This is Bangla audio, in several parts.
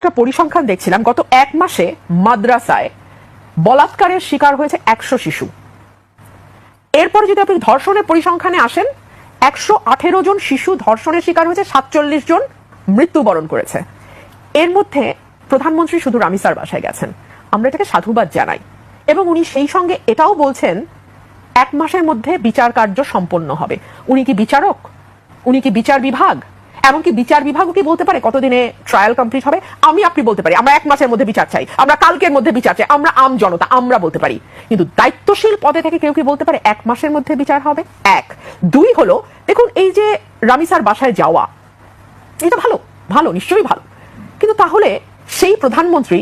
একটা পরিসংখ্যান দেখছিলাম, গত এক মাসে মাদ্রাসায় বলাৎকারের শিকার হয়েছে 100 শিশু। এরপরে যদি আপনি ধর্ষণের পরিসংখ্যানে আসেন, 118 জন শিশু ধর্ষণের শিকার হয়েছে, 47 জন মৃত্যুবরণ করেছে। এর মধ্যে প্রধানমন্ত্রী শুধু রামিসার বাসায় গেছেন, আমরা এটাকে সাধুবাদ জানাই, এবং উনি সেই সঙ্গে এটাও বলছেন 1 মাসের মধ্যে বিচার কার্য সম্পন্ন হবে। উনি কি বিচারক? উনি কি বিচার বিভাগ? এমনকি বিচার বিভাগও কি বলতে পারে কতদিনে ট্রায়াল কমপ্লিট হবে? আপনি বলতে পারি আমরা 1 মাসের মধ্যে বিচার চাই, আমরা কালকের মধ্যে বিচার চাই, আমরা আম জনতা আমরা বলতে পারি, কিন্তু দায়িত্বশীল পদে থেকে কেউ কি বলতে পারে 1 মাসের মধ্যে বিচার হবে? 1 2 হলো, দেখুন এই যে রামিসার বাসায় যাওয়া, এটা ভালো ভালো নিশ্চয়ই ভালো, কিন্তু তাহলে সেই প্রধানমন্ত্রী,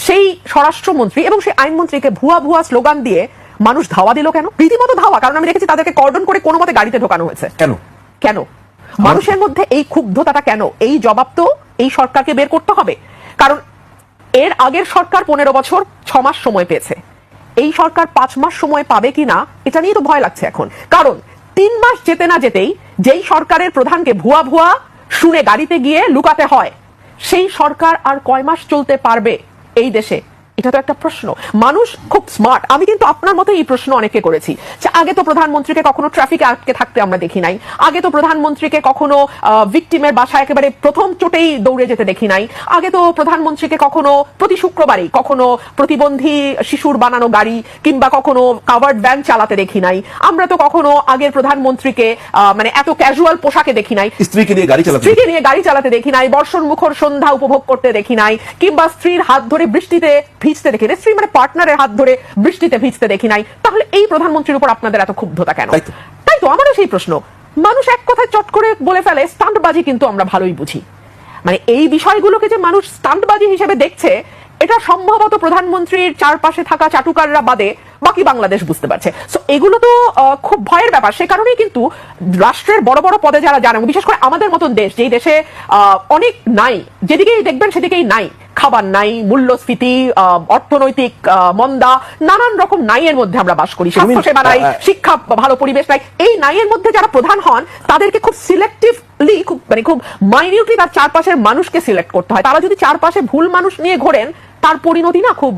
সেই স্বরাষ্ট্রমন্ত্রী এবং সেই আইনমন্ত্রীকে ভুয়া ভুয়া স্লোগান দিয়ে মানুষ ধাওয়া দিল কেন? রীতিমতো ধাওয়া, কারণ আমি দেখেছি তাদেরকে কর্ডন করে কোনো মতে গাড়িতে ঢোকানো হয়েছে। কেন কেন মানুষের মধ্যে এই ক্ষুব্ধতাটা কেন? এই জবাব তো এই সরকারকে বের করতে হবে, কারণ এর আগের সরকার 15 বছর 6 মাস সময় পেয়েছে, এই সরকার 5 মাস সময় পাবে কিনা এটা নিয়ে তো ভয় লাগছে এখন। কারণ 3 মাস যেতে না যেতেই যেই সরকারের প্রধানকে ভুয়া ভুয়া শুনে গাড়িতে গিয়ে লুকাতে হয়, সেই সরকার আর কয় মাস চলতে পারবে এই দেশে? এটা তো একটা প্রশ্ন। মানুষ খুব স্মার্ট, আমি কিন্তু আপনার মতো এই প্রশ্ন অনেকে করেছি যে আগে তো প্রধানমন্ত্রীকে কখনো ট্রাফিকে আটকে থাকতে আমরা দেখি নাই, আগে তো প্রধানমন্ত্রীকে কখনো ভিকটিমের বাসায় একেবারে প্রথম চোটেই দৌড়ে যেতে দেখি নাই, আগে তো প্রধানমন্ত্রীকে কখনো প্রতি শুক্রবারই কখনো প্রতিবন্ধী শিশুর বানানো গাড়ি কিংবা কখনো কাভার্ড ভ্যান চালাতে দেখি নাই, আমরা তো কখনো আগের প্রধানমন্ত্রীকে মানে এত ক্যাজুয়াল পোশাকে দেখি নাই, স্ত্রীকে নিয়ে গাড়ি চালাতে দেখি নাই, বর্ষণ মুখর সন্ধ্যা উপভোগ করতে দেখি নাই, কিংবা স্ত্রীর হাত ধরে বৃষ্টিতে ভিজতে দেখি নাই, স্ত্রী মানে পার্টনারের হাত ধরে বৃষ্টিতে ভিজতে দেখি নাই। তাহলে এই প্রধানমন্ত্রীর উপর আপনাদের এত ক্ষুব্ধতা কেন? তাই তো আমারও সেই প্রশ্ন। মানুষ এক কথায় চট করে বলে ফেলে স্টান্টবাজি, কিন্তু আমরা ভালোই বুঝি, মানে এই বিষয়গুলোকে যে মানুষ স্টান্টবাজি হিসেবে দেখছে, এটা সম্ভবত প্রধানমন্ত্রীর চারপাশে থাকা চাটুকাররা বাদে বাকি বাংলাদেশ বুঝতে পারছে। সো এগুলো তো খুব ভয়ের ব্যাপার। সে কারণেই কিন্তু রাষ্ট্রের বড় বড় পদে যারা জানেন, বিশেষ করে আমাদের মতন দেশ, যেই দেশে অনেক নাই, যেদিকেই দেখবেন সেদিকেই নাই, খাবার নাই, মূল্যস্ফীতি, অর্থনৈতিক মন্দা, নানান রকম নাইয়ের মধ্যে আমরা বাস করি, স্বাস্থ্যসেবা নাই, শিক্ষা ভালো পরিবেশ নাই, এই নাইয়ের মধ্যে যারা প্রধান হন তাদেরকে খুব সিলেক্টিভলি, খুব মাইনিউটলি তার চারপাশের মানুষকে সিলেক্ট করতে হয়। তারা যদি চারপাশে ভুল মানুষ নিয়ে ঘোরেন, তার পরিণতি না খুব